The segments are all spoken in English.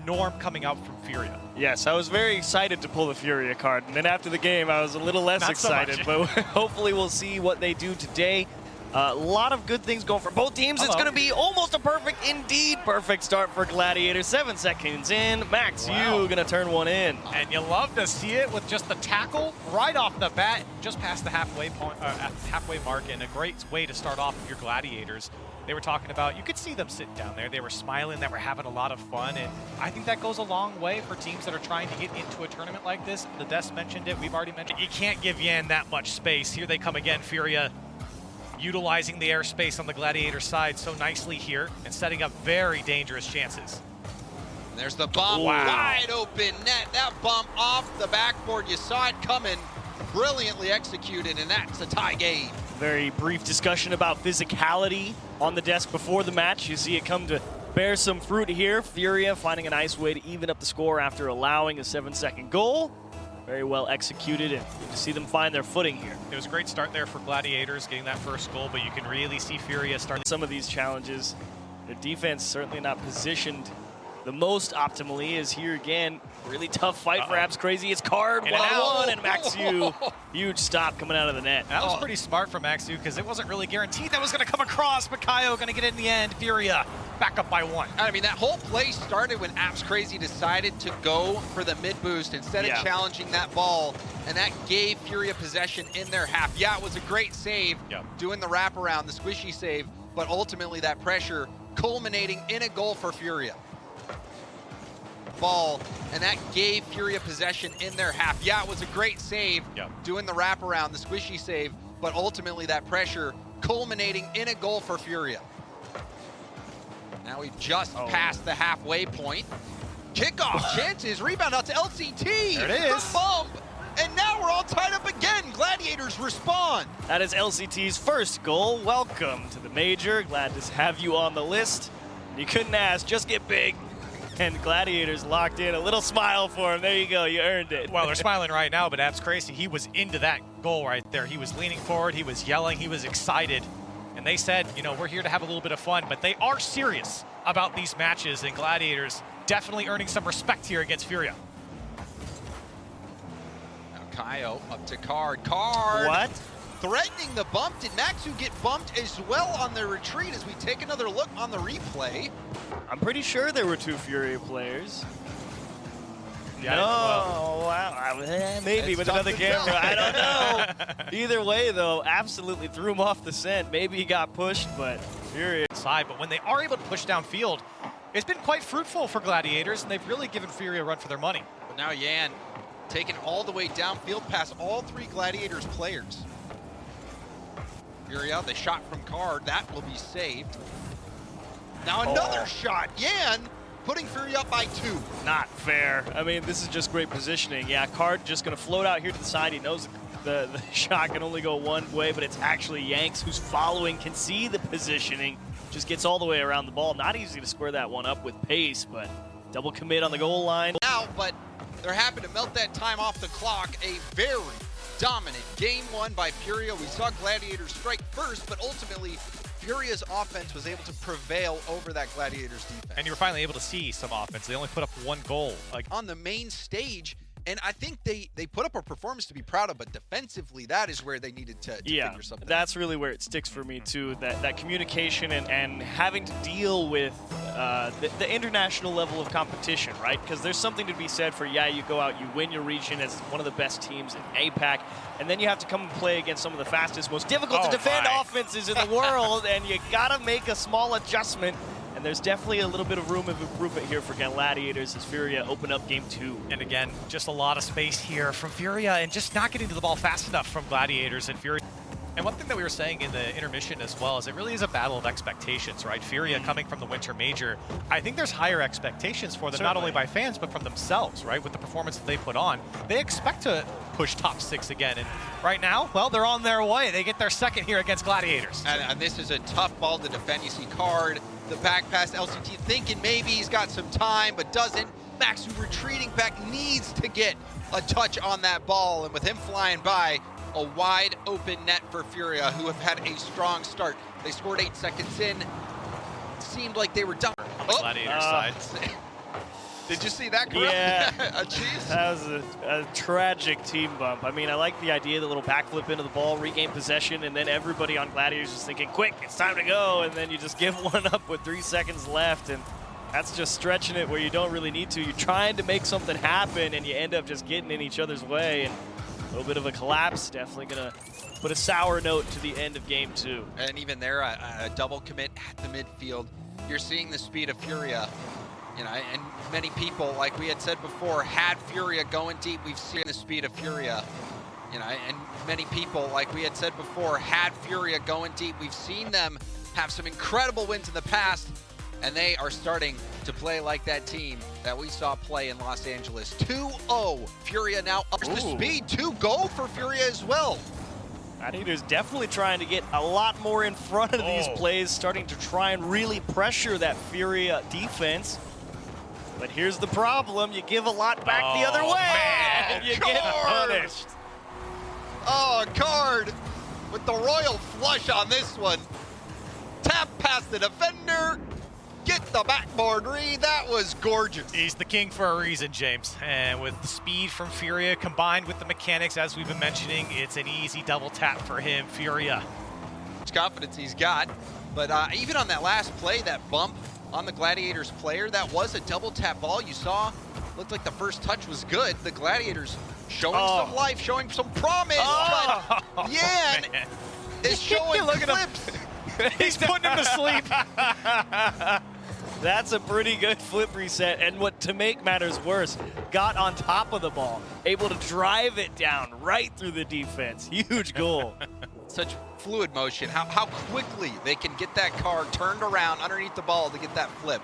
norm coming out from FURIA. Yes, I was very excited to pull the FURIA card, and then after the game, I was a little less excited, but hopefully we'll see what they do today. A lot of good things going for both teams. It's going to be almost a perfect, indeed perfect start for Gladiators. 7 seconds in. Max, you going to turn one in. And you love to see it with just the tackle right off the bat, just past the halfway point, halfway mark, and a great way to start off your Gladiators. They were talking about, you could see them sitting down there. They were smiling, they were having a lot of fun, and I think that goes a long way for teams that are trying to get into a tournament like this. The Des mentioned it, we've already mentioned it. You can't give Yan that much space. Here they come again, FURIA utilizing the airspace on the Gladiator side so nicely here and setting up very dangerous chances. And there's the bump, wide open net. That bump off the backboard, you saw it coming, brilliantly executed, and that's a tie game. Very brief discussion about physicality on the desk before the match. You see it come to bear some fruit here. FURIA finding a nice way to even up the score after allowing a 7-second goal. Very well executed, and good to see them find their footing here. It was a great start there for Gladiators getting that first goal, but you can really see FURIA starting some of these challenges. Their defense certainly not positioned the most optimally. Is here again. Really tough fight for Abs Crazy. It's card one-on-one, and Maxu, huge stop coming out of the net. That was pretty smart from Maxu because it wasn't really guaranteed that was going to come across, but Kaio going to get it in the end. FURIA back up by 1. I mean, that whole play started when Abs Crazy decided to go for the mid boost instead of challenging that ball, and that gave FURIA possession in their half. Yeah, it was a great save, doing the wraparound, the squishy save, but ultimately that pressure culminating in a goal for FURIA. Ball, and that gave FURIA possession in their half. Yeah, it was a great save, doing the wraparound, the squishy save, but ultimately that pressure culminating in a goal for FURIA. Now we've just passed the halfway point. Kickoff chances, rebound out to LCT. There it is. The bump, and now we're all tied up again. Gladiators respond. That is LCT's first goal. Welcome to the major. Glad to have you on the list. You couldn't ask, just get big. And Gladiators locked in. A little smile for him. There you go. You earned it. Well, they're smiling right now, but Abs Crazy, he was into that goal right there. He was leaning forward. He was yelling. He was excited. And they said, you know, we're here to have a little bit of fun, but they are serious about these matches, and Gladiators definitely earning some respect here against FURIA. Now Kaio up to Card. Card! What? Threatening the bump. Did Maxu get bumped as well on their retreat as we take another look on the replay? I'm pretty sure there were 2 FURIA players. Yeah, wow. Maybe with another camera. I don't know. Either way, though, absolutely threw him off the scent. Maybe he got pushed, but FURIA side. But when they are able to push downfield, it's been quite fruitful for Gladiators, and they've really given FURIA a run for their money. But now Yan taking all the way downfield past all 3 Gladiators players. FURIA, the shot from Card, that will be saved. Now another shot. Yan putting FURIA up by 2. Not fair. I mean, this is just great positioning. Yeah, Card just going to float out here to the side. He knows the shot can only go one way, but it's actually Yanks who's following, can see the positioning, just gets all the way around the ball. Not easy to square that one up with pace, but double commit on the goal line. Now, but they're happy to melt that time off the clock. A very dominant game won by FURIA. We saw Gladiators strike first, but ultimately FURIA's offense was able to prevail over that Gladiators defense. And you were finally able to see some offense. They only put up 1 goal. On the main stage, and I think they put up a performance to be proud of, but defensively, that is where they needed to figure something out. That's really where it sticks for me, too. That communication and having to deal with the international level of competition, right? Because there's something to be said for, you go out, you win your region as one of the best teams in APAC, and then you have to come and play against some of the fastest, most difficult to defend offenses in the world, and you got to make a small adjustment. And there's definitely a little bit of room of improvement here for Gladiators as FURIA open up game 2. And again, just a lot of space here from FURIA and just not getting to the ball fast enough from Gladiators and FURIA. And one thing that we were saying in the intermission as well is it really is a battle of expectations, right? FURIA coming from the Winter Major, I think there's higher expectations for them, not only by fans, but from themselves, right? With the performance that they put on. They expect to push top 6 again. And right now, well, they're on their way. They get their second here against Gladiators. And this is a tough ball to defend. You see Card, the back pass, LCT thinking maybe he's got some time, but doesn't. Maxu retreating back, needs to get a touch on that ball. And with him flying by, a wide open net for FURIA, who have had a strong start. They scored 8 seconds in. Seemed like they were done. On the Gladiator side. Did you see that, Corral? Yeah. Jeez. That was a tragic team bump. I mean, I like the idea, the little backflip into the ball, regain possession, and then everybody on Gladiators is thinking, quick, it's time to go, and then you just give one up with 3 seconds left, and that's just stretching it where you don't really need to. You're trying to make something happen, and you end up just getting in each other's way, and a little bit of a collapse. Definitely going to put a sour note to the end of game 2. And even there, a double commit at the midfield. You're seeing the speed of FURIA. You know, and many people, like we had said before, had FURIA going deep. We've seen the speed of FURIA. You know, and many people, like we had said before, had FURIA going deep. We've seen them have some incredible wins in the past, and they are starting to play like that team that we saw play in Los Angeles. 2-0. FURIA now ups the speed. 2-0 for FURIA as well. Gladiators definitely trying to get a lot more in front of these plays, starting to try and really pressure that FURIA defense. But here's the problem, you give a lot back the other way, and you get punished. Oh, Card with the royal flush on this one. Tap past the defender, get the backboard read. That was gorgeous. He's the king for a reason, James. And with the speed from FURIA combined with the mechanics, as we've been mentioning, it's an easy double tap for him, FURIA. Much confidence he's got. But even on that last play, that bump on the Gladiators player, that was a double tap ball. You saw, looked like the first touch was good. The Gladiators showing some life, showing some promise. But Yan is showing flips. He's putting him to sleep. That's a pretty good flip reset, and what to make matters worse, got on top of the ball, able to drive it down right through the defense. Huge goal. Such fluid motion, how quickly they can get that car turned around underneath the ball to get that flip.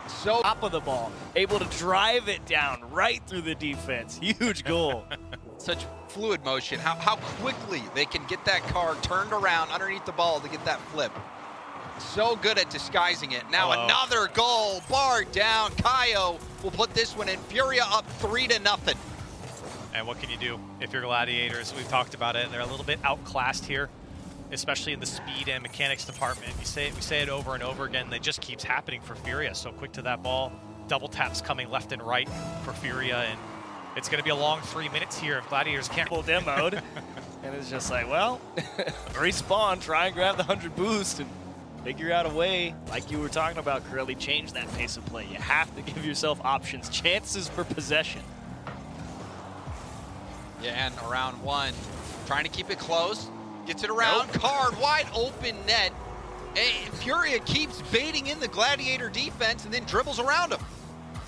So top of the ball, able to drive it down right through the defense. Huge goal. Such fluid motion, how quickly they can get that car turned around underneath the ball to get that flip. So good at disguising it. Now another goal, bar down. Kaio will put this one in. FURIA up 3-0. And what can you do if you're Gladiators? We've talked about it. They're a little bit outclassed here, especially in the speed and mechanics department. We say it over and over again. It just keeps happening for FURIA. So quick to that ball. Double taps coming left and right for FURIA, and it's going to be a long 3 minutes here if Gladiators can't. Full demoed, and it's just like, well, respawn, try and grab the 100 boost, and figure out a way, like you were talking about, Curly, change that pace of play. You have to give yourself options, chances for possession. Yeah, and around 1, trying to keep it close, gets it around, Card, wide open net, and FURIA keeps baiting in the Gladiator defense and then dribbles around him.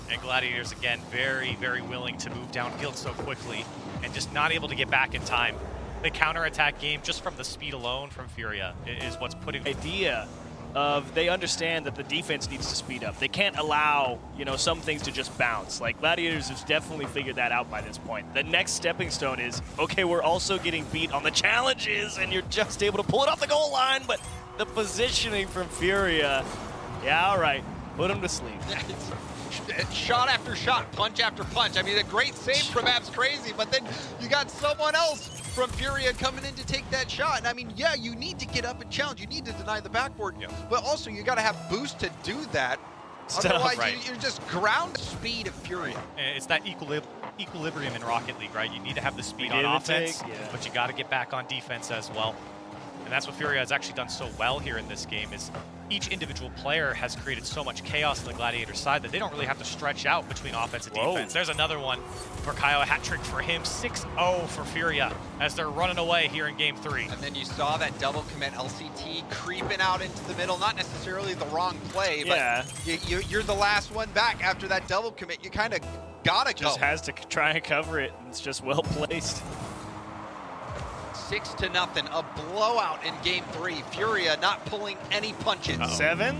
And Gladiators, again, very, very willing to move downfield so quickly and just not able to get back in time. The counterattack game, just from the speed alone from FURIA, is what's putting... Idea of they understand that the defense needs to speed up. They can't allow, you know, some things to just bounce. Like, Gladiators have definitely figured that out by this point. The next stepping stone is, okay, we're also getting beat on the challenges, and you're just able to pull it off the goal line, but the positioning from FURIA, yeah, all right, put them to sleep. Shot after shot, punch after punch. I mean, a great save from Abs Crazy, but then you got someone else from FURIA coming in to take that shot. And I mean, yeah, you need to get up and challenge. You need to deny the backboard, but also you got to have boost to do that. Otherwise, you're just ground speed of FURIA. It's that equilibrium in Rocket League, right? You need to have the speed on offense, but you got to get back on defense as well. And that's what FURIA has actually done so well here in this game, is each individual player has created so much chaos on the Gladiator side that they don't really have to stretch out between offense and defense. There's another one for Kaio, a hat trick for him. 6-0 for FURIA as they're running away here in game 3. And then you saw that double commit LCT creeping out into the middle. Not necessarily the wrong play, but you're the last one back after that double commit. You kind of gotta go. Just has to try and cover it. It's just well placed. 6-0, a blowout in game 3. FURIA not pulling any punches. 7?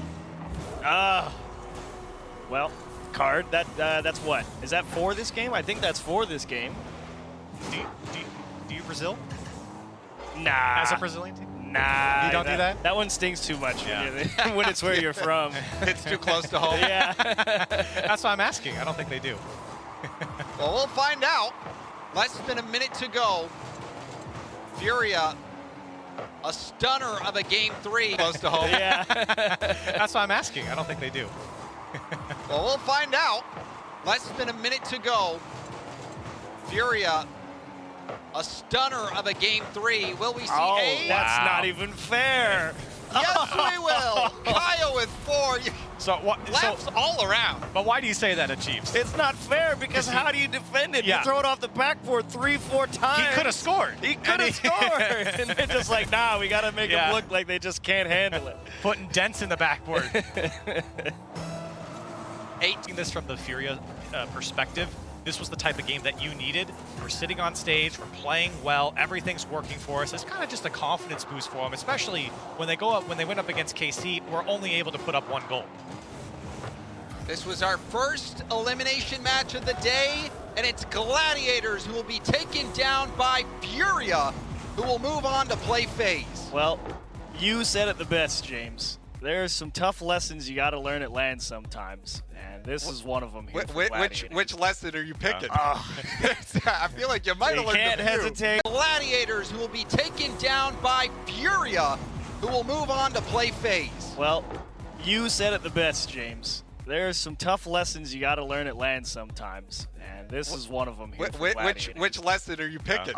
Well, Card, that's what? Is that for this game? I think that's for this game. Do you Brazil? Nah. As a Brazilian team? Nah. You don't do that? That one stings too much when it's where you're from. It's too close to home. Yeah. That's why I'm asking. I don't think they do. Well, we'll find out. Less than a minute to go. FURIA, a stunner of a game 3 close to home. Yeah. That's why I'm asking. I don't think they do. Well, we'll find out. Less than a minute to go. FURIA, a stunner of a game 3. Will we see a? That's not even fair. Yes, we will. Kyle with 4. So what? Laps all around. But why do you say that at Chiefs? It's not fair because how do you defend it? Yeah. You throw it off the backboard 3-4 times. He could have scored. He could have scored. And they're just like, nah, we got to make them look like they just can't handle it. Putting dents in the backboard. 18 this from the FURIA perspective. This was the type of game that you needed. We're sitting on stage, we're playing well, everything's working for us. It's kind of just a confidence boost for them, especially when they went up against KC, we're only able to put up 1 goal. This was our first elimination match of the day, and it's Gladiators who will be taken down by FURIA, who will move on to play FaZe. Well, you said it the best, James. There's some tough lessons you got to learn at LAN sometimes, and this is one of them here. Which lesson are you picking? I feel like you might have learned. You can't hesitate. Gladiators who will be taken down by FURIA, who will move on to play FaZe. Well, you said it the best, James. There's some tough lessons you got to learn at LAN sometimes, and this is one of them here. Which lesson are you picking?